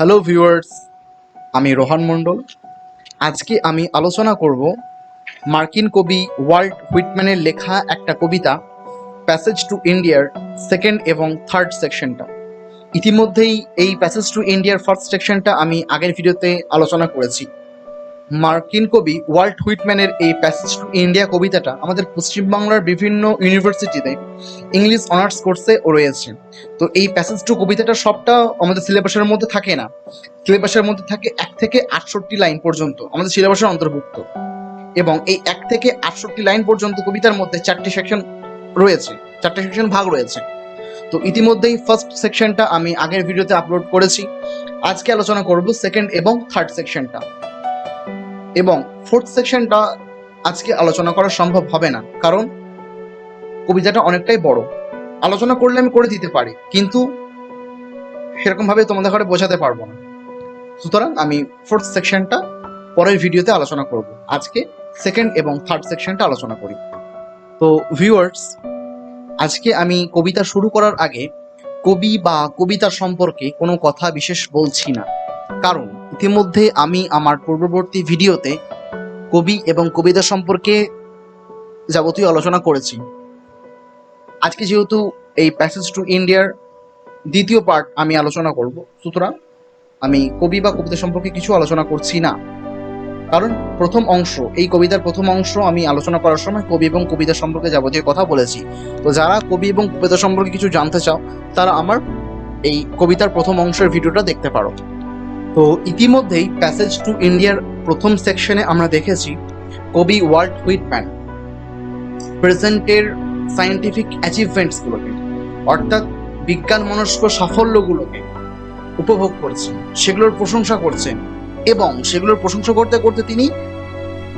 Hello viewers, আমি রোহান মণ্ডল। আজকে আমি আলোচনা করব মার্কিন কবি ওয়াল্ট হুইটম্যানের লেখা একটা কবিতা প্যাসেজ টু ইন্ডিয়ার সেকেন্ড এবং থার্ড সেকশনটা। ইতিমধ্যেই এই প্যাসেজ টু ইন্ডিয়ার ফার্স্ট সেকশনটা আমি আগের ভিডিওতে আলোচনা করেছি। মার্কিন কবি ওয়াল্ট হুইটম্যানের এই প্যাসেজ টু ইন্ডিয়া কবিতাটা আমাদের পশ্চিমবাংলার বিভিন্ন ইউনিভার্সিটিতে ইংলিশ অনার্স কোর্সে রয়েছে। তো এই প্যাসেজ টু কবিতাটা সবটা আমাদের সিলেবাসের মধ্যে থাকে না, সিলেবাসের মধ্যে থাকে 1 থেকে 68 লাইন পর্যন্ত আমাদের সিলেবাসের অন্তর্ভুক্ত, এবং এই 1 থেকে 68 লাইন পর্যন্ত কবিতার মধ্যে 4টি সেকশন রয়েছে, 4টে সেকশন ভাগ রয়েছে। তো ইতিমধ্যেই ফার্স্ট সেকশনটা আমি আগের ভিডিওতে আপলোড করেছি। আজকে আলোচনা করব সেকেন্ড এবং থার্ড সেকশনটা, এবং ফোর্থ সেকশনটা আজকে আলোচনা করা সম্ভব হবে না, কারণ কবিতাটা অনেকটাই বড়। আলোচনা করলে আমি করে দিতে পারি, কিন্তু সেরকম ভাবে তোমাদের ঘরে বোঝাতে পারবো না। সুতরাং আমি ফোর্থ সেকশনটা পরের ভিডিওতে আলোচনা করব। আজকে সেকেন্ড এবং থার্ড সেকশনটা আলোচনা করি। তো ভিউয়ার্স, আজকে আমি কবিতা শুরু করার আগে কবি বা কবিতা সম্পর্কে কোনো কথা বিশেষ বলছি না, কারণ ইতিমধ্যে আমি আমার পূর্ববর্তী ভিডিওতে কবি এবং কবিতা সম্পর্কে যাবতীয় আলোচনা করেছি। আজকে যেহেতু এই প্যাসেজ টু ইন্ডিয়ার দ্বিতীয় পার্ট আমি আলোচনা করব, সুতরাং আমি কবি বা কবিতা সম্পর্কে কিছু আলোচনা করছি না, কারণ প্রথম অংশ, এই কবিতার প্রথম অংশ আমি আলোচনা করার সময় কবি এবং কবিতা সম্পর্কে যাবতীয় কথা বলেছি। তো যারা কবি এবং কবিতা সম্পর্কে কিছু জানতে চাও, তারা আমার এই কবিতার প্রথম অংশের ভিডিওটা দেখতে পারো। তো ইতিমধ্যেই প্যাসেজ টু ইন্ডিয়ার প্রথম সেকশনে আমরা দেখেছি কবি ওয়াল্ট হুইটম্যান প্রেজেন্টের সায়েন্টিফিক অ্যাচিভমেন্টসগুলোকে, অর্থাৎ বিজ্ঞান মনস্ক সাফল্যগুলোকে উপভোগ করছেন, সেগুলোর প্রশংসা করছেন, এবং সেগুলোর প্রশংসা করতে করতে তিনি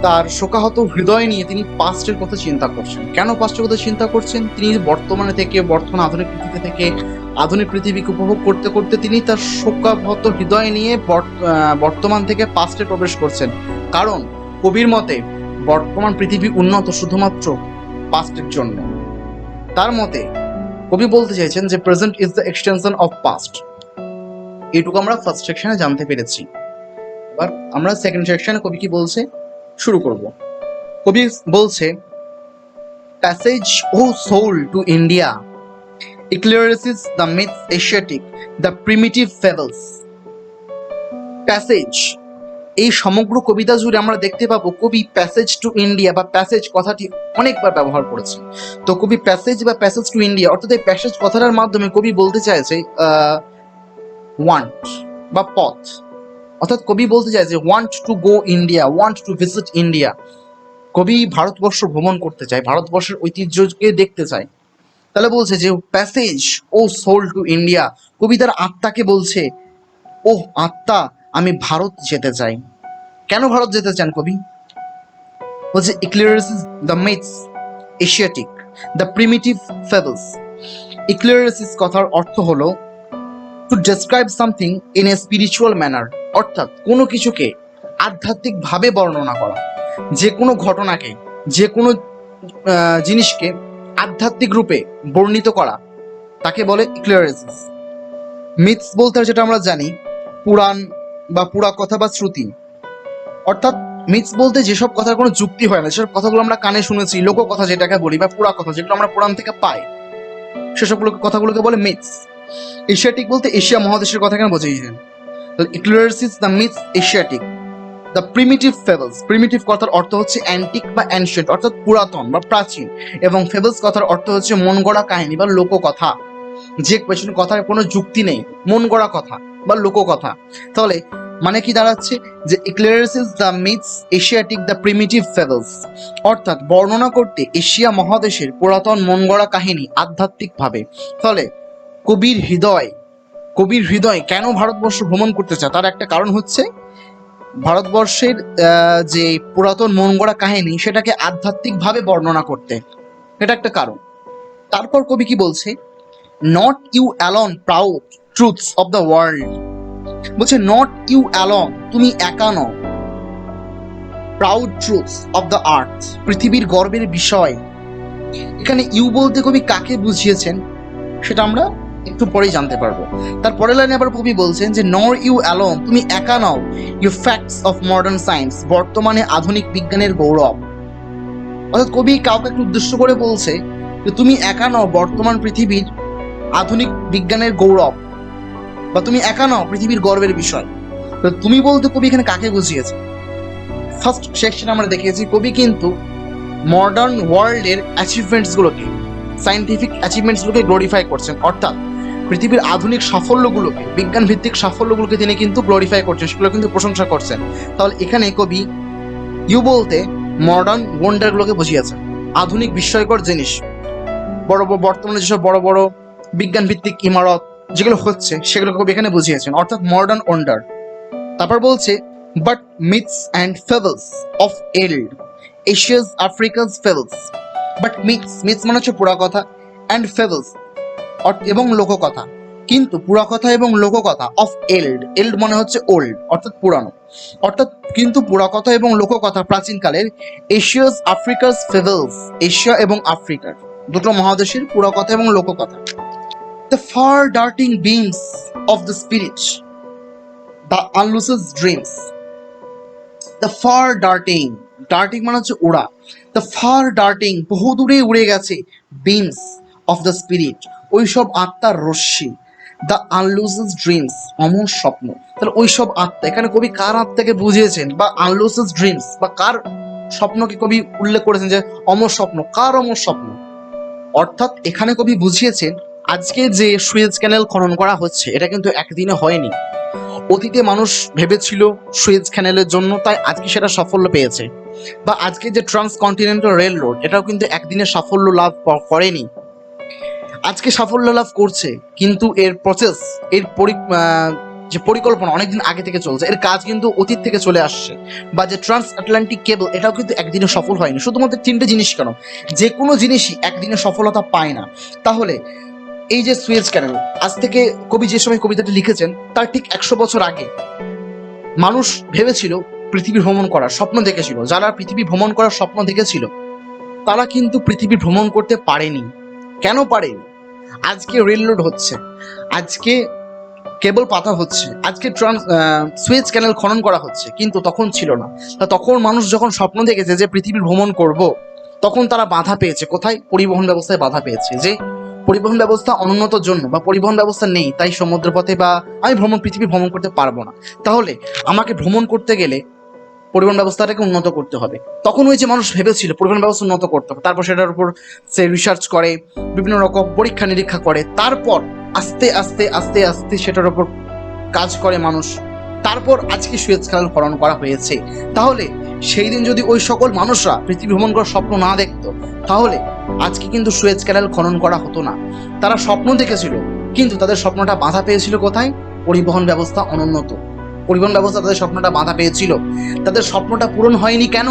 তার শোকাহত হৃদয় নিয়ে তিনি পাস্টের কথা চিন্তা করছেন। কেন পাস্টের কথা চিন্তা করছেন? তিনি বর্তমান আধুনিক পৃথিবী থেকে আধুনিক পৃথিবীকে উপভোগ করতে করতে তিনি তার শোকাহত হৃদয় নিয়ে বর্তমান থেকে পাস্টে প্রবেশ করছেন, কারণ কবির মতে বর্তমান পৃথিবী উন্নত শুধুমাত্র পাস্টের জন্য। তার মতে কবি বলতে চাইছেন যে present is the extension of past. এইটুকু আমরা ফার্স্ট সেকশনে জানতে পেরেছি। এবার আমরা সেকেন্ড সেকশনে কবি কি বলছে শুরু করব। কবি বলছে, passage O soul to India eclairs the myths Asiatic, the primitive fables. Passage, এই সমগ্র কবিতা জুড়ে আমরা দেখতে পাবো কবি প্যাসেজ টু ইন্ডিয়া বা প্যাসেজ কথাটি অনেকবার ব্যবহার করেছে। তো কবি প্যাসেজ বা প্যাসেজ টু ইন্ডিয়া, অর্থাৎ এই প্যাসেজ কথাটার মাধ্যমে কবি বলতে চাইছে ওয়ান্ট বা পথ, অর্থাৎ কবি বলতে চাইছে want to go India, want to visit India. কবি ভারতবর্ষ ভ্রমণ করতে চায়, ভারতবর্ষের ঐতিহ্যকে দেখতে চায়। তাহলে বলছে যে passage O soul to India, কবি তার আত্মাকে বলছে, ও আত্মা, আমি ভারত যেতে চাই। কেন ভারত যেতে চান কবি? বলছে eclairs the myths Asiatic, the primitive fables. eclairs কথার অর্থ হলো to describe something in a spiritual manner, অর্থাৎ কোনো কিছুকে আধ্যাত্মিকভাবে বর্ণনা করা, যে কোনো ঘটনাকে, যে কোনো জিনিসকে আধ্যাত্মিক রূপে বর্ণিত করা, তাকে বলে ইক্লেয়ারেসিস। মিথস বলতে যেটা আমরা জানি পুরাণ বা পুরা কথা বা শ্রুতি, অর্থাৎ মিথস বলতে যেসব কথার কোনো যুক্তি হয় না, যেসব কথাগুলো আমরা কানে শুনেছি, লোককথা যেটাকে বলি, বা পুরা কথা যেগুলো আমরা পুরাণ থেকে পাই, সেসব কথাগুলোকে বলে মিথস। এশিয়াটিক বলতে এশিয়া মহাদেশের কথা কেন বোঝাইছেন। তো eclaircise the myths Asiatic, the primitive fables, primitive কথার অর্থ হচ্ছে অ্যান্টিক বা অ্যানশিয়েন্ট, অর্থাৎ পুরাতন বা প্রাচীন, এবং ফেবলস কথার অর্থ হচ্ছে মন গড়া কাহিনী বা লোককথা, যে পেছনে কথার কোনো যুক্তি নেই, মন গড়া কথা বা লোককথা। তাহলে মানে কি দাঁড়াচ্ছে যে eclaircise the myths Asiatic the primitive fables, অর্থাৎ বর্ণনা করতে এশিয়া মহাদেশের পুরাতন মন গড়া কাহিনী আধ্যাত্মিকভাবে। তাহলে কবির হৃদয় কেন ভারতবর্ষ ভ্রমণ করতে চায়, তার একটা কারণ হচ্ছে ভারতবর্ষের যে পুরাতন মন গড়া কাহিনী সেটাকে আধ্যাত্মিকভাবে বর্ণনা করতে, এটা একটা কারণ। তারপর কবি কি বলছে, not you alone proud truths of the world, বলছে নট ইউ অ্যালন, তুমি একা নও, proud truths of the earth, পৃথিবীর গর্বের বিষয়। এখানে ইউ বলতে কবি কাকে বুঝিয়েছেন সেটা আমরা একটু পরেই জানতে পারবো। তার পরের লাইনে আবার কবি বলছেন যে নর ইউ অ্যালোন, তুমি একা নও, you facts of modern science, বর্তমানে আধুনিক বিজ্ঞানের গৌরব। অর্থাৎ কবি কাউকে একটু উদ্দেশ্য করে বলছে যে তুমি একা নও বর্তমান পৃথিবীর আধুনিক বিজ্ঞানের গৌরব, বা তুমি একা নও পৃথিবীর গর্বের বিষয়। তো তুমি বলতে কবি এখানে কাকে বুঝিয়েছে? ফার্স্ট সেকশন আমরা দেখেছি কবি কিন্তু মডার্ন ওয়ার্ল্ডের অ্যাচিভমেন্টসগুলোকে, সায়েন্টিফিক অ্যাচিভমেন্টসগুলোকে গ্লোরিফাই করছেন, অর্থাৎ পৃথিবীর আধুনিক সাফল্যগুলোকে, বিজ্ঞান ভিত্তিক সাফল্যগুলোকে তিনি কিন্তু গ্লোরিফাই করছেন, সেগুলো কিন্তু প্রশংসা করছেন। তাহলে এখানে কবি ইউ বলতে মডার্ন ওয়ান্ডারগুলোকে বুঝিয়েছেন, আধুনিক বিস্ময়কর জিনিস, বড় বড় বর্তমানে যেসব বড় বড় বিজ্ঞান ভিত্তিক ইমারত যেগুলো হচ্ছে সেগুলো কবি এখানে বুঝিয়েছেন, অর্থাৎ মডার্ন ওয়ান্ডার। তারপর বলছে but myths and fables of and Asia's Africa's fables, but myths, myths মানে হচ্ছে পুরা কথা, অ্যান্ড ফেবলস এবং লোককথা, কিন্তু পুরা কথা এবং লোককথা অফ এল্ড, এল্ড মানে হচ্ছে ওল্ড অর্থাৎ পুরানো, অর্থাৎ কিন্তু পুরা কথা এবং লোককথা প্রাচীনকালের এশিয়াস আফ্রিকাস ফেবলস, এশিয়া এবং আফ্রিকার দুটো মহাদেশের পুরা কথা এবং লোককথা। The far darting beams of the spirit, the unloosed dreams, the far darting, darting মানে হচ্ছে উড়া, দ্য ফার ডার্টিং বহু দূরে উড়ে গেছে, বিমস অফ দ্য স্পিরিট ওইসব আত্মার রশ্মি, দ্য আনলুসেস ড্রিমস অমর স্বপ্ন। তাহলে ওইসব আত্মা, এখানে কবি কার আত্মাকে বুঝিয়েছেন, বা আনলুসেস ড্রিমস বা কার স্বপ্নকে কবি উল্লেখ করেছেন যে অমর স্বপ্ন, কার অমর স্বপ্ন? অর্থাৎ এখানে কবি বুঝিয়েছেন আজকে যে সুয়েজ ক্যানেল খনন করা হচ্ছে এটা কিন্তু একদিনে হয়নি। অতীতে মানুষ ভেবেছিল সুয়েজ ক্যানেলের জন্য, তাই আজকে সেটা সাফল্য পেয়েছে। বা আজকে যে ট্রান্সকন্টিনেন্টাল রেল রোড এটাও কিন্তু একদিনে সাফল্য লাভ করেনি, আজকে সাফল্য লাভ করছে, কিন্তু এর প্রসেস, এর যে পরিকল্পনা অনেকদিন আগে থেকে চলছে, এর কাজ কিন্তু অতীত থেকে চলে আসছে। বা যে ট্রান্স আটলান্টিক কেবল এটাও কিন্তু একদিনে সফল হয়নি। শুধুমাত্র তিনটে জিনিস কেন, যে কোনো জিনিসই একদিনে সফলতা পায় না। তাহলে এই যে সুয়েজ ক্যানেল, আজ থেকে কবি যে সময় কবিতাটি লিখেছেন তার ঠিক 100 বছর আগে মানুষ ভেবেছিল পৃথিবী ভ্রমণ করার স্বপ্ন দেখেছিল, যারা পৃথিবী ভ্রমণ করার স্বপ্ন দেখেছিল তারা কিন্তু পৃথিবী ভ্রমণ করতে পারেনি। কেন পারেনি? আজকে রেল রোড হচ্ছে, আজকে কেবল পাতা হচ্ছে, আজকে সুয়েজ ক্যানেল খনন করা হচ্ছে, কিন্তু তখন ছিল না। তা তখন মানুষ যখন স্বপ্ন দেখেছে যে পৃথিবী ভ্রমণ করব, তখন তারা বাধা পেয়েছে কোথায়? পরিবহন ব্যবস্থায় বাধা পেয়েছে, যে পরিবহন ব্যবস্থা অনুন্নতর জন্য, বা পরিবহন ব্যবস্থা নেই তাই সমুদ্রপথে বা আমি পৃথিবী ভ্রমণ করতে পারবো না। তাহলে আমাকে ভ্রমণ করতে গেলে পরিবহন ব্যবস্থাটাকে উন্নত করতে হবে। তখন ওই যে মানুষ ভেবেছিল পরিবহন ব্যবস্থা উন্নত করতে হবে, তারপর সেটার উপর সে রিসার্চ করে, বিভিন্ন রকম পরীক্ষা নিরীক্ষা করে, তারপর আস্তে আস্তে আস্তে আস্তে সেটার উপর কাজ করে মানুষ, তারপর আজকে সুয়েজ ক্যানেল খনন করা হয়েছে। তাহলে সেই দিন যদি ওই সকল মানুষরা পৃথিবী ভ্রমণ করার স্বপ্ন না দেখতো, তাহলে আজকে কিন্তু সুয়েজ ক্যানেল খনন করা হতো না। তারা স্বপ্ন দেখেছিল, কিন্তু তাদের স্বপ্নটা বাধা পেয়েছিল কোথায়? পরিবহন ব্যবস্থা অনুন্নত, পরিবহন ব্যবস্থা তাদের স্বপ্নটা বাধা পেয়েছিল। তাদের স্বপ্নটা পূরণ হয়নি কেন?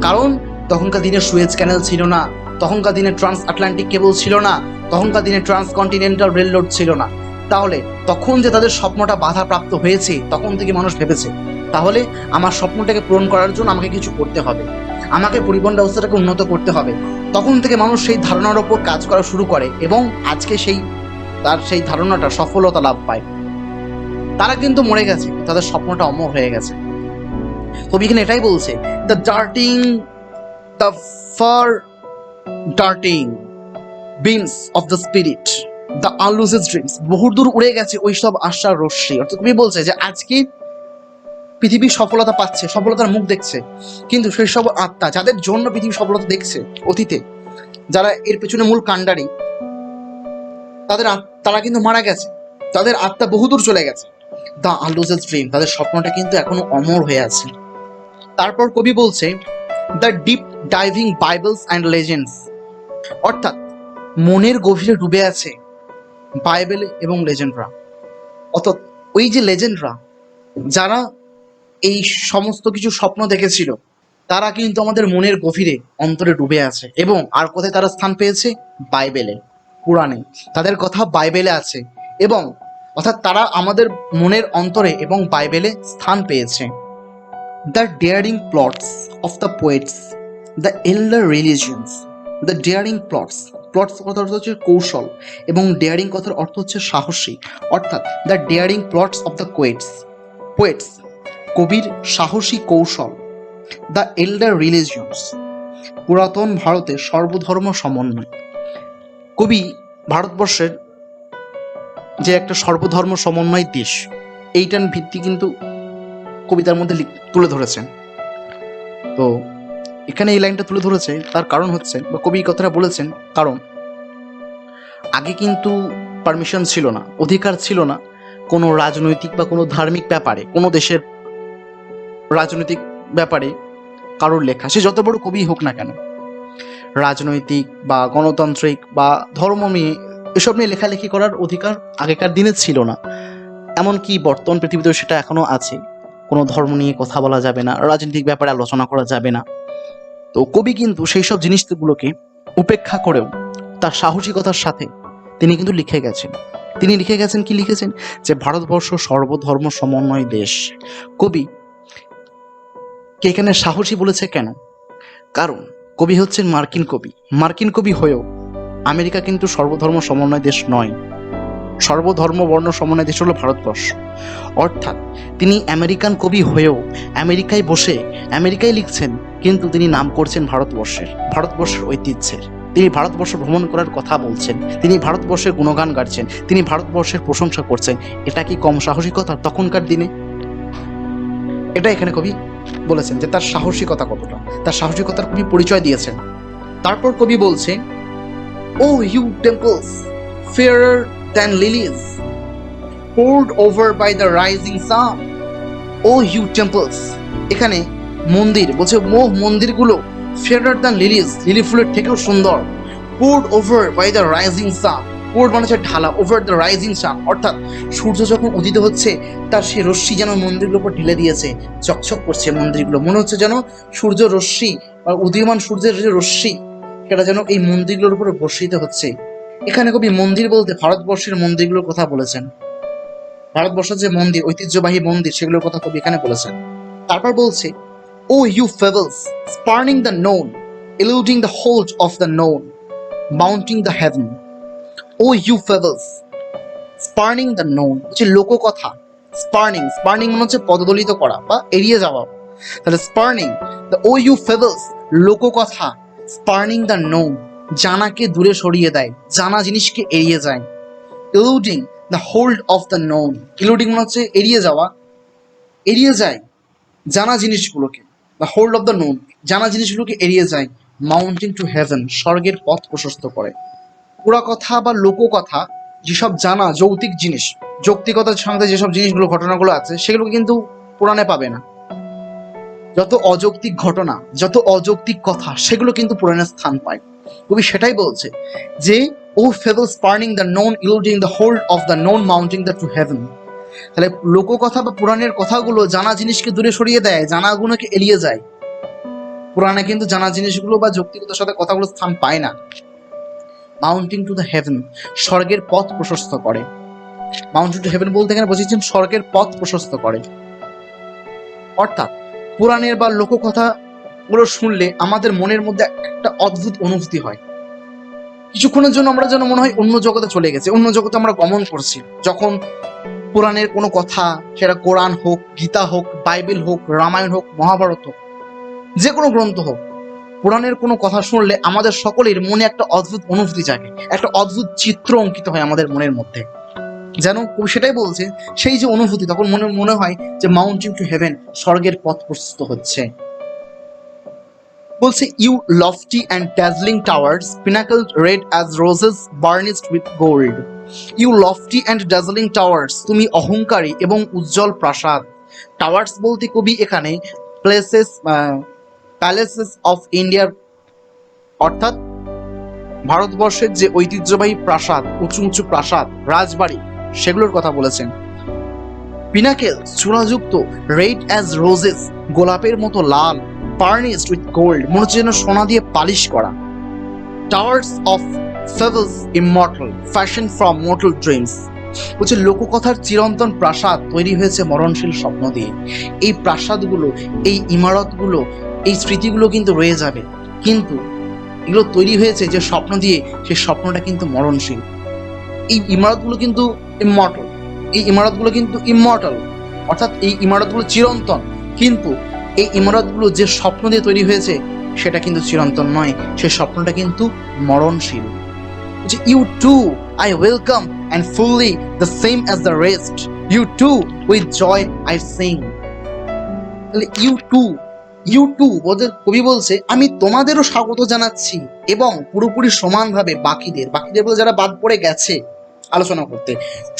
কারণ তখনকার দিনে সুয়েজ ক্যানেল ছিল না, তখনকার দিনে ট্রান্স আটলান্টিক কেবল ছিল না, তখনকার দিনে ট্রান্সকন্টিনেন্টাল রেল রোড ছিল না। তাহলে তখন যে তাদের স্বপ্নটা বাধাপ্রাপ্ত হয়েছে, তখন থেকে মানুষ ভেবেছে তাহলে আমার স্বপ্নটাকে পূরণ করার জন্য আমাকে কিছু করতে হবে, আমাকে পরিবহন ব্যবস্থাটাকে উন্নত করতে হবে। তখন থেকে মানুষ সেই ধারণার ওপর কাজ করা শুরু করে এবং আজকে সেই ধারণাটা সফলতা লাভ পায়। তারা কিন্তু মরে গেছে, তাদের স্বপ্নটা অমর হয়ে গেছে। কবি এখানে এটাই বলছে, the far darting beams of the spirit, the unloosed dreams, বহু দূর উড়ে গেছে ওই সব আশার রশ্মি। অর্থাৎ কবি বলছে যে আজকে পৃথিবী সফলতা পাচ্ছে, সফলতার মুখ দেখছে, কিন্তু সেই সব আত্মা যাদের জন্য পৃথিবী সফলতা দেখছে অতীতে, যারা এর পেছনে মূল কাণ্ডারি, তারা কিন্তু মারা গেছে, তাদের আত্মা বহুদূর চলে গেছে। দ্য আনলুসেস ড্রিম, তাদের স্বপ্নটা কিন্তু এখনো অমর হয়ে আছে। তারপর কবি বলছে the deep diving bibles and legends, অর্থাৎ মনের গভীরে ডুবে আছে বাইবেল এবং লেজেন্ডরা। অর্থাৎ ওই যে লেজেন্ডরা, যারা এই সমস্ত কিছু স্বপ্ন দেখেছিল, তারা কিন্তু আমাদের মনের গভীরে অন্তরে ডুবে আছে। এবং আর কোথায় তারা স্থান পেয়েছে? বাইবেলে, পুরাণে তাদের কথা বাইবেলে আছে, এবং অর্থাৎ তারা আমাদের মনের অন্তরে এবং বাইবেলে স্থান পেয়েছে। The daring plots of the poets, the elder religions, the daring plots, plots কথার অর্থ হচ্ছে কৌশল, এবং ডেয়ারিং কথার অর্থ হচ্ছে সাহসী, অর্থাৎ the daring plots of the poets, কবির সাহসী কৌশল। দ্য এল্ডার রিলিজিয়ন্স, পুরাতন ভারতের সর্বধর্ম সমন্বয়। কবি ভারতবর্ষের যে একটা সর্বধর্ম সমন্বয় দেশ, এইটার ভিত্তি কিন্তু কবিতার মধ্যে তুলে ধরেছেন। তো এখানে এই লাইনটা তুলে ধরেছে, তার কারণ হচ্ছে, বা কবি কথাটা বলেছেন কারণ আগে কিন্তু পারমিশন ছিল না, অধিকার ছিল না কোনো রাজনৈতিক বা কোনো ধার্মিক ব্যাপারে, কোনো দেশের রাজনৈতিক ব্যাপারে কারোর লেখা, সে যত বড় কবি হোক না কেন, রাজনৈতিক বা গণতান্ত্রিক বা ধর্ম নিয়ে এসব নিয়ে লেখালেখি করার অধিকার আগেকার দিনে ছিল না। এমনকি বর্তমান পৃথিবীতেও সেটা এখনো আছে, কোনো ধর্ম নিয়ে কথা বলা যাবে না, রাজনৈতিক ব্যাপারে আলোচনা করা যাবে না। তো কবি কিন্তু সেই সব জিনিসগুলোকে উপেক্ষা করেও তার সাহসিকতার সাথে তিনি কিন্তু লিখে গেছেন। তিনি লিখেছেন যে ভারতবর্ষ সর্বধর্ম সমন্বয় দেশ। কবি কে এখানে সাহসী বলেছে কেন? কারণ কবি হচ্ছেন মার্কিন কবি হয়েও আমেরিকা কিন্তু সর্বধর্ম সমন্বয় দেশ নয়, সর্বধর্ম বর্ণ সমন্বয় দেশ হলো ভারতবর্ষ। অর্থাৎ তিনি আমেরিকান কবি হয়েও আমেরিকায় বসে আমেরিকায় লিখছেন, কিন্তু তিনি নাম করছেন ভারতবর্ষের ঐতিহ্যের। তিনি ভারতবর্ষ ভ্রমণ করার কথা বলছেন, তিনি ভারতবর্ষের গুণগান গাচ্ছেন, তিনি ভারতবর্ষের প্রশংসা করছেন। এটা কি কম সাহসিকতা তখনকার দিনে? এটা এখানে কবি বলেছেন যে তার সাহসিকতা কতটা, তার সাহসিকতার কবি পরিচয় দিয়েছেন। তারপর কবি বলছে, O you temples fairer than lilies poured over by the rising sun, O you temples, এখানে মন্দির বলছে, মন্দিরগুলো fairer than lilies, লিলি ফুলের থেকেও সুন্দর, poured over by the rising sun, poured মানে হচ্ছে ঢালা, over the rising sun অর্থাৎ সূর্য যখন উদিত হচ্ছে তার সেই রশ্মি যেন মন্দিরগুলোর উপর ঢেলে দিয়েছে, চকচক করছে মন্দিরগুলো, মনে হচ্ছে যেন সূর্য রশ্মি বা উদীয়মান সূর্যের যে রশ্মি সেটা যেন এই মন্দিরগুলোর উপরে বর্ষিত হচ্ছে। এখানে কবি মন্দির বলতে ভারতবর্ষের মন্দিরগুলোর কথা বলেছেন, ভারতবর্ষের যে মন্দির, ঐতিহ্যবাহী মন্দির, সেগুলোর কথা কবি এখানে বলেছেন। তারপর বলছে, O you fables spurning the known, eluding the hold of the known, mounting the heaven, O you fables spurning the known, হচ্ছে লোককথা। স্পার্নিং মানে হচ্ছে পদদলিত করা বা এড়িয়ে যাওয়া, তাহলে স্পার্নিং দ্য, ও ইউ ফেবলস লোককথা, স্পার্নিং দ্য নোন জানাকে দূরে সরিয়ে দেয়, জানা জিনিসকে এড়িয়ে যায়, eluding the hold of the known, eluding মানে হচ্ছে এড়িয়ে যাওয়া, এড়িয়ে যায় জানা জিনিসগুলোকে, the hold of the known জানা জিনিসগুলোকে এড়িয়ে যায়, mounting to heaven স্বর্গের পথ প্রশস্ত করে। পুরা কথা বা লোককথা যেসব জানা যৌক্তিক জিনিস, যৌক্তিকতার সঙ্গে যেসব জিনিসগুলো ঘটনাগুলো আছে সেগুলোকে কিন্তু পুরাণে পাবে না। যত অযৌক্তিক ঘটনা, যত অযৌক্তিক কথা, সেগুলো কিন্তু পুরাণে স্থান পায়। কবি সেটাই বলছে যে, O fable spurning the known, eluding the hold of the known, mounting the to heaven. তাহলে লোককথা বা পুরাণের কথাগুলো জানা জিনিসকে দূরে সরিয়ে দেয়, জানাগুলোকে এড়িয়ে যায়। পুরাণে কিন্তু জানা জিনিসগুলো বা যৌক্তিকতার সাথে কথাগুলো স্থান পায় না। মাউন্টিং টু দ্য হেভেন স্বর্গের পথ প্রশস্ত করে। মাউন্টিং টু হেভেন বলতে এখানে বুঝেছেন স্বর্গের পথ প্রশস্ত করে। অর্থাৎ পুরাণের বা লোককথা গুলো শুনলে আমাদের মনের মধ্যে একটা অদ্ভুত অনুভূতি হয়, কিছুক্ষণের জন্য আমরা যেন মনে হয় অন্য জগতে চলে গেছে, অন্য জগতে আমরা গমন করছি। যখন পুরাণের কোনো কথা, সেটা কোরআন হোক, গীতা হোক, বাইবেল হোক, রামায়ণ হোক, মহাভারত হোক, যে কোনো গ্রন্থ হোক, পুরাণের কোনো কথা শুনলে আমাদের সকলের মনে একটা অদ্ভুত অনুভূতি জাগে, একটা অদ্ভুত চিত্র অঙ্কিত হয় আমাদের মনের মধ্যে। যেন সেটাই বলছে, সেই যে অনুভূতি, তখন মনে হয় যে মাউন্টিং টু হেভেন স্বর্গের পথ প্রশস্ত হচ্ছে। বলছে, you lofty and dazzling towers, pinnacled red as roses burnished with gold. You lofty and dazzling towers, তুমি অহংকারী এবং উজ্জ্বল প্রাসাদ। টাওয়ার্স বলতে কবি এখানে প্যালেসেস অফ ইন্ডিয়ার, অর্থাৎ ভারতবর্ষের যে ঐতিহ্যবাহী প্রাসাদ, উঁচু উঁচু প্রাসাদ, রাজবাড়ি, সেগুলোর কথা বলেছেন। পিনাকেল চূড়াযুক্ত, রেড অ্যাজ রোজেস গোলাপের মতো লাল, বার্নিশড উইথ গোল্ড মনে হচ্ছে যেন সোনা দিয়ে পালিশ করা। Towers of fables immortal, fashion from mortal dreams, বলছে লোককথার চিরন্তন প্রাসাদ তৈরি হয়েছে মরণশীল স্বপ্ন দিয়ে। এই প্রাসাদগুলো, এই ইমারতগুলো, এই স্মৃতিগুলো কিন্তু রয়ে যাবে, কিন্তু এগুলো তৈরি হয়েছে যে স্বপ্ন দিয়ে, সেই স্বপ্নটা কিন্তু মরণশীল। এই ইমারতগুলো কিন্তু ইমমর্টাল, এই ইমারতগুলো কিন্তু ইমমর্টাল, অর্থাৎ এই ইমারতগুলো চিরন্তন। কিন্তু এই ইমারতগুলো যে স্বপ্ন দিয়ে তৈরি হয়েছে সেটা কিন্তু চিরন্তন নয়, সেই স্বপ্নটা কিন্তু মরণশীল। যে you too I welcome and fully the same as the rest, you too with joy I sing. You too ওদের কবি বলছে আমি তোমাদেরও স্বাগত জানাচ্ছি, এবং পুরোপুরি সমানভাবে বাকিদের বলে যারা বাদ পড়ে গেছে আলোচনা করতে।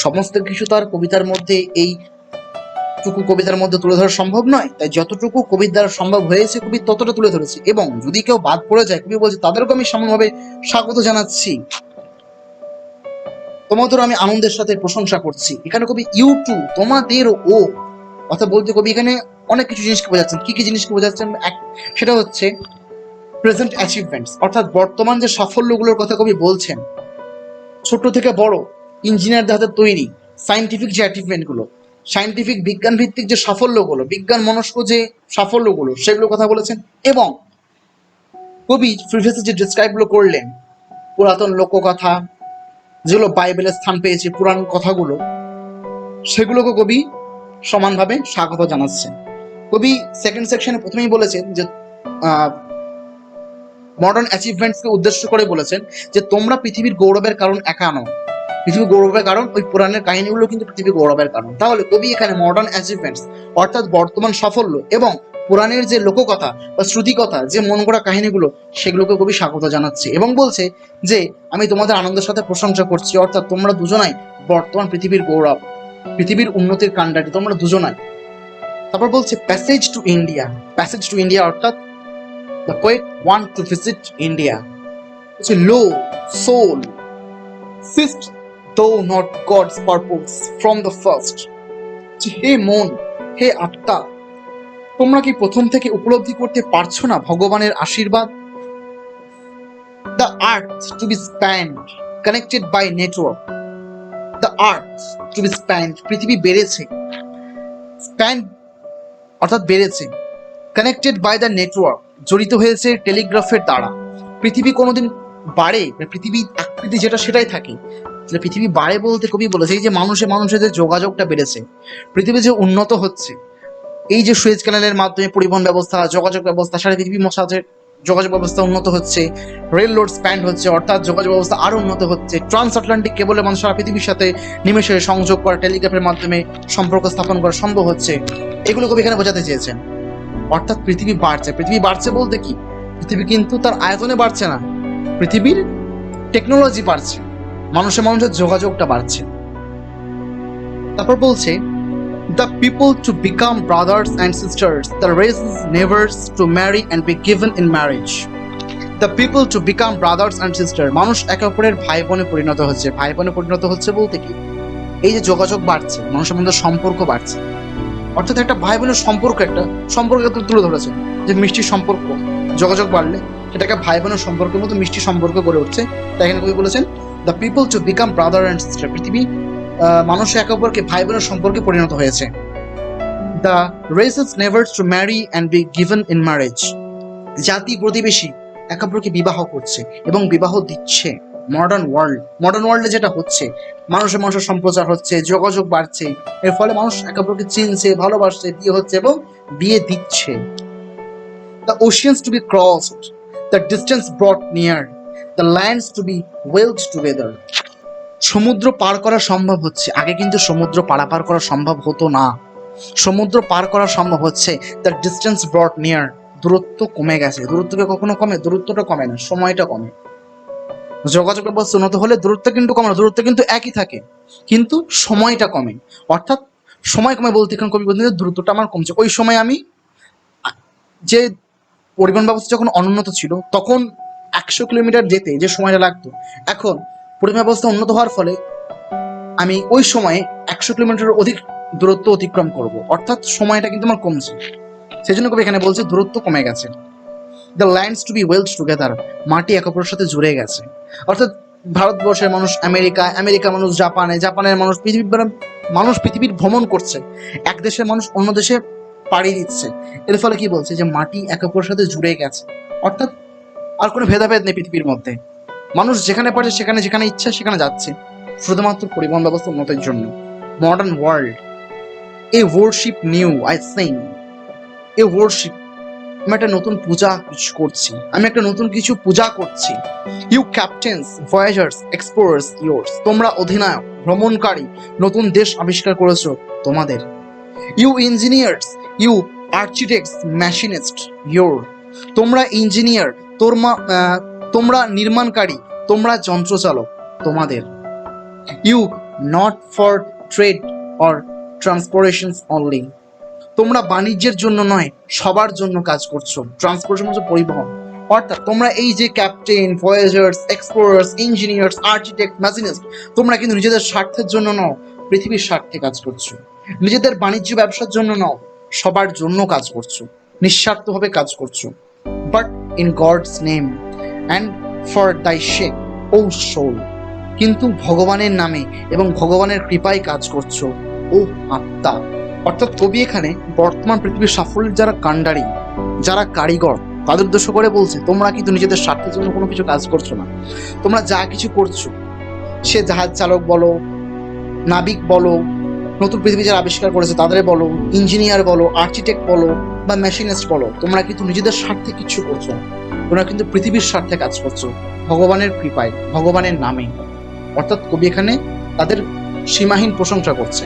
সমস্ত কিছু তার কবিতার মধ্যে এইটুকু কবিতার মধ্যে তুলে ধরা সম্ভব নয়, তাই যতটুকু কবির দ্বারা সম্ভব হয়েছে কবি ততটা তুলে ধরেছে। এবং যদি কেউ বাদ পড়ে যায়, কবি বলছে তাদেরকে আমি সমানভাবে স্বাগত জানাচ্ছি, তোমাদেরও আমি আনন্দের সাথে প্রশংসা করছি। এখানে কবি ইউ টু তোমাদেরও ও অর্থাৎ বলতে কবি এখানে অনেক কিছু জিনিসকে বোঝাচ্ছেন। কি কি জিনিসকে বোঝাচ্ছেন? সেটা হচ্ছে প্রেজেন্ট অ্যাচিভমেন্টস, অর্থাৎ বর্তমান যে সাফল্যগুলোর কথা কবি বলছেন, ছোট থেকে বড় ইঞ্জিনিয়ারদের হাতে তৈরি সায়েন্টিফিক যে অ্যাচিভমেন্টগুলো, সায়েন্টিফিক বিজ্ঞান ভিত্তিক যে সাফল্যগুলো, বিজ্ঞান মনস্ক যে সাফল্যগুলো, সেগুলোর কথা বলেছেন। এবং কবি প্রিভিয়াসে যে ডিসক্রাইবগুলো করলেন, পুরাতন লোককথা যেগুলো বাইবেলে স্থান পেয়েছে, পুরাণ কথাগুলো, সেগুলোকে কবি সমানভাবে স্বাগত জানাচ্ছেন। কবি সেকেন্ড সেকশনে প্রথমেই বলেছেন যে মডার্ন অ্যাচিভমেন্টসকে উদ্দেশ্য করে বলেছেন যে তোমরা পৃথিবীর গৌরবের কারণ একা নও, পৃথিবীর গৌরবের কারণ ওই পুরাণের কাহিনীগুলো কিন্তু পৃথিবীর গৌরবের কারণ। তাহলে কবি এখানে মডার্ন অ্যাচিভমেন্টস অর্থাৎ বর্তমান সাফল্য এবং পুরাণের যে লোককথা বা শ্রুতিকথা যে মন গড়া কাহিনীগুলো, সেগুলোকে কবি স্বাগত জানাচ্ছে এবং বলছে যে আমি তোমাদের আনন্দের সাথে প্রশংসা করছি, অর্থাৎ তোমরা দুজনাই বর্তমান পৃথিবীর গৌরব, পৃথিবীর উন্নতির কাণ্ডারি তোমরা দুজনাই। তারপর বলছে প্যাসেজ টু ইন্ডিয়া অর্থাৎ the poet want to visit India. It's a low soul, seest thou not God's purpose from the first? হে মন, হে আত্মা, তোমরা কি প্রথম থেকে উপলব্ধি করতে পারছো না ভগবানের আশীর্বাদ? The earth to be spanned, connected by network. The earth to be spanned, পৃথিবী বেড়েছে, স্প্যান অর্থাৎ বেড়েছে, কানেক্টেড বাই দ্য নেটওয়ার্ক, জড়িত হয়েছে টেলিগ্রাফের দ্বারা। পৃথিবী কোনোদিন বাড়ে, পৃথিবী আকৃতি যেটা সেটাই থাকে। পৃথিবী বাড়ে বলতে কবি বলেছে এই যে মানুষের যে যোগাযোগটা বেড়েছে, পৃথিবী যে উন্নত হচ্ছে, এই যে সুয়েজ ক্যানেলের মাধ্যমে পরিবহন ব্যবস্থা, যোগাযোগ ব্যবস্থা, সারা পৃথিবী মশাজের যোগাযোগ ব্যবস্থা উন্নত হচ্ছে, রেল রোড স্প্যান্ড হচ্ছে অর্থাৎ যোগাযোগ ব্যবস্থা আরো উন্নত হচ্ছে, ট্রান্স আটলান্টিক কেবলে মানুষ সারা পৃথিবীর সাথে নিমেষে সংযোগ করা, টেলিগ্রাফের মাধ্যমে সম্পর্ক স্থাপন করা সম্ভব হচ্ছে। এগুলো কবি এখানে বোঝাতে চেয়েছেন। অর্থাৎ পৃথিবী বাড়ছে, পৃথিবী বাড়ছে বলতে কি, পৃথিবী কিন্তু তার আয়তনে বাড়ছে না, পৃথিবীর টেকনোলজি বাড়ছে, মানুষের যোগাযোগটা বাড়ছে। তারপর বলছে the people to become brothers and sisters, the race is never to marry and be given in marriage. The people to become brothers and sisters, মানুষ একে অপরের ভাই বোনে পরিণত হচ্ছে। ভাই বোনে পরিণত হচ্ছে বলতে কি, এই যে যোগাযোগ বাড়ছে, মানুষের মধ্যে সম্পর্ক বাড়ছে, অর্থাৎ একটা ভাই বোনের সম্পর্ক, একটা সম্পর্ক তুলে ধরেছেন যে মিষ্টি সম্পর্ক, যোগাযোগ বাড়লে সেটাকে ভাই বোনের সম্পর্কের মতো মিষ্টি সম্পর্ক গড়ে উঠছে। তাই এখানে কবি বলেছেন the people to become brother and sister, পৃথিবী মানুষ একে অপরকে ভাই বোনের সম্পর্কে পরিণত হয়েছে। The races never to marry and be given in marriage, জাতি প্রতিবেশী একে অপরকে বিবাহ করছে এবং বিবাহ দিচ্ছে। মডার্ন ওয়ার্ল্ডে যেটা হচ্ছে, মানুষের সম্প্রচার হচ্ছে, যোগাযোগ বাড়ছে, এর ফলে মানুষ একে অপরকে চিনছে, ভালোবাসছে, বিয়ে হচ্ছে এবং বিয়ে দিচ্ছে। The oceans to be crossed, the distance brought near, the lands to be welded together, সমুদ্র পার করা সম্ভব হচ্ছে, আগে কিন্তু সমুদ্র পারাপার করা সম্ভব হতো না, সমুদ্র পার করা সম্ভব হচ্ছে। দ্য ডিস্টেন্স ব্রট নিয়ার, দূরত্ব কমে গেছে। দূরত্বকে কখনো কমে? দূরত্বটা কমে না, সময়টা কমে। যোগাযোগ ব্যবস্থা উন্নত হলে দূরত্ব কিন্তু কমে না, দূরত্ব কিন্তু একই থাকে, কিন্তু সময়টা কমে। অর্থাৎ সময় কমে বলতে এখন কবি বলছেন দূরত্বটা আমার কমছে। ওই সময় আমি যে পরিবহন ব্যবস্থা যখন অনুন্নত ছিল তখন 100 কিলোমিটার যেতে যে সময়টা লাগতো, এখন পরিবহন ব্যবস্থা উন্নত হওয়ার ফলে আমি ওই সময়ে 100 কিলোমিটার অধিক দূরত্ব অতিক্রম করব, অর্থাৎ সময়টা কিন্তু আমার কমছে। সেই জন্য কবি এখানে বলছে দূরত্ব কমে গেছে। The lands to be welded together, মাটি একে অপরের সাথে জুড়ে গেছে। অর্থাৎ ভারতবর্ষের মানুষ আমেরিকা মানুষ জাপানের মানুষ পৃথিবীর ভ্রমণ করছে, এক দেশের মানুষ অন্য দেশে পাড়ি দিচ্ছে। এর ফলে কি বলছে যে মাটি একে অপরের সাথে জুড়ে গেছে, অর্থাৎ আর কোনো ভেদাভেদ নেই পৃথিবীর মধ্যে। মানুষ যেখানে পারছে সেখানে, যেখানে ইচ্ছা সেখানে যাচ্ছে, শুধুমাত্র পরিবহন ব্যবস্থা উন্নতির জন্য। Modern world, A worship new, I sing, A worship, আমি একটা নতুন পূজা কিছু করছি, আমি একটা নতুন কিছু পূজা করছি। You captains, voyagers, explorers, yours, তোমরা অধিনায়ক, ভ্রমণকারী, নতুন দেশ আবিষ্কার করেছো, তোমাদের। You engineers, you architects, machinists, your, তোমরা ইঞ্জিনিয়ার, তোমরা নির্মাণকারী, তোমরা যন্ত্রচালক, তোমাদের। You not for trade or transportations only, তোমরা বাণিজ্যের জন্য নয়, সবার জন্য কাজ করছো। ট্রান্সপোর্টেশন হচ্ছে পরিবহন। অর্থাৎ তোমরা এই যে ক্যাপ্টেন, ভয়েজার্স, এক্সপ্লোরার্স, ইঞ্জিনিয়ার্স, আর্কিটেক্ট, ম্যাশিনিস্ট, তোমরা কিন্তু নিজেদের স্বার্থের জন্য নও, পৃথিবীর স্বার্থে কাজ করছো। নিজেদের বাণিজ্য ব্যবসার জন্য নও, সবার জন্য কাজ করছো, নিঃস্বার্থভাবে কাজ করছো। But in God's name and for দাই শেক, ও সোল, কিন্তু ভগবানের নামে এবং ভগবানের কৃপায় কাজ করছো, ও আত্মা। অর্থাৎ কবি এখানে বর্তমান পৃথিবীর সাফল্যের যারা কাণ্ডারি, যারা কারিগর, তাদের উদ্দেশ্য করে বলছে তোমরা কিন্তু নিজেদের স্বার্থের জন্য কোনো কিছু কাজ করছো না। তোমরা যা কিছু করছো, সে জাহাজ চালক বলো, নাবিক বলো, নতুন পৃথিবী যারা আবিষ্কার করেছে তাদের বলো, ইঞ্জিনিয়ার বলো, আর্কিটেক্ট বলো বা মেশিনিস্ট বলো, তোমরা কিন্তু নিজেদের স্বার্থে কিচ্ছু করছো না, তোমরা কিন্তু পৃথিবীর স্বার্থে কাজ করছো, ভগবানের কৃপায়, ভগবানের নামে। অর্থাৎ কবি এখানে তাদের সীমাহীন প্রশংসা করছে।